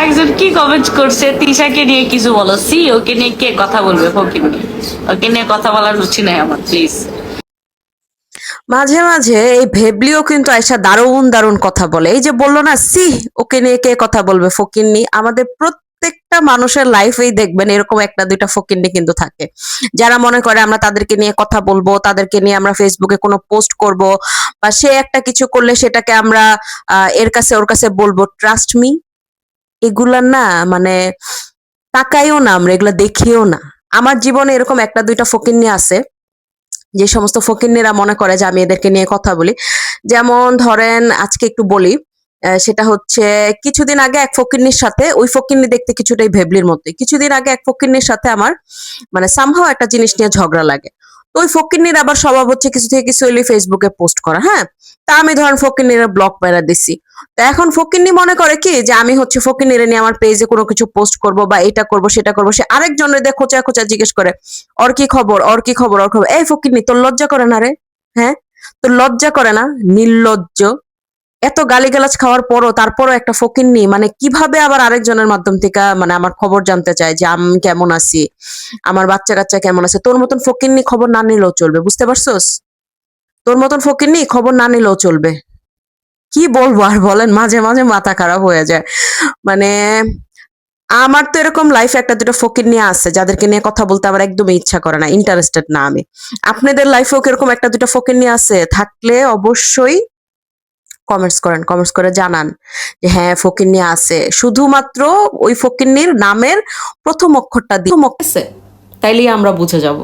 একজন কি কমেন্ট করছে তিশাকে নিয়ে কিছু বলো, সি ওকে নিয়ে কে কথা বলবে ফকির, ওকে নিয়ে কথা বলার রুচি নাই আমার, প্লিজ। মাঝে মাঝে এই ভেবলিও কিন্তু আয়সা দারুণ দারুণ কথা বলে। এই যে বললো না, সি ওকে নিয়ে কে কথা বলবে ফকিন্নি। আমাদের প্রত্যেকটা মানুষের লাইফেই দেখবেন এরকম একটা দুইটা ফকিন্নি কিন্তু থাকে, যারা মনে করে আমরা তাদেরকে নিয়ে কথা বলবো, তাদেরকে নিয়ে আমরা ফেসবুকে কোনো পোস্ট করব, বা সে একটা কিছু করলে সেটাকে আমরা এর কাছে ওর কাছে বলবো। ট্রাস্ট মি, এগুলা না মানে তাকাইও না, আমরা এগুলা দেখিও না। আমার জীবনে এরকম একটা দুইটা ফকিন্নি আছে, যে সমস্ত ফকিন্নিরা মনে করে যে আমি এদেরকে নিয়ে কথা বলি। যেমন ধরেন আজকে একটু বলি, সেটা হচ্ছে কিছুদিন আগে এক ফকিন্নির সাথে, ওই ফকিন্নি দেখতে কিছুটাই ভেবলির মতোই, কিছুদিন আগে এক ফকিন্নির সাথে আমার মানে সামহাও একটা জিনিস নিয়ে ঝগড়া লাগে। তো ওই ফকিন্নির আবার স্বভাব হচ্ছে কিছু থেকে কিছু হইলে ফেসবুকে পোস্ট করা, হ্যাঁ। তা আমি ধরেন ফকিন্নির ব্লক মেরা দিছি। তো এখন ফকিন্নি মনে করে কি যে আমি হচ্ছে ফকিন্নিরে নিয়ে আমার পেজে কোনো কিছু পোস্ট করব বা এটা করব সেটা করব, সে আরেকজনের দিয়ে খোঁচা খোঁচা জিজ্ঞেস করে ওর কি খবর, ওর কি খবর, ওর খবর। এই ফকিন্নি, তোর লজ্জা করে না রে? হ্যাঁ, তোর লজ্জা করে না? নির্লজ্জ। এত গালিগালাজ খাওয়ার পরও তারপরও একটা ফকিন্নি মানে কিভাবে আবার আরেকজনের মাধ্যম থেকে মানে আমার খবর জানতে চায় যে আমি কেমন আছি, আমার বাচ্চা কাচ্চা কেমন আছে। তোর মতন ফকিন্নি খবর না নিলেও চলবে, বুঝতে পারছোস? তোর মতন ফকিন্নি খবর না নিলেও চলবে। কি বলবো আর বলেন, মাঝে মাঝে মাথা খারাপ হয়ে যায়। মানে আমার তো এরকম লাইফে একটা দুটো ফকিন্নি আছে যাদেরকে নিয়ে কথা বলতে আমার একদমই ইচ্ছা করে না, ইন্টারেস্টেড না আমি। আপনাদের লাইফেও কিরকম একটা দুটো ফকিন্নি আছে? থাকলে অবশ্যই কমেন্টস করেন, কমেন্টস করে জানান যে হ্যাঁ ফকিন্নি আছে। শুধুমাত্র ওই ফকিন্নির নামের প্রথম অক্ষরটা দিয়ে আছে, তাইলেই আমরা বুঝে যাব।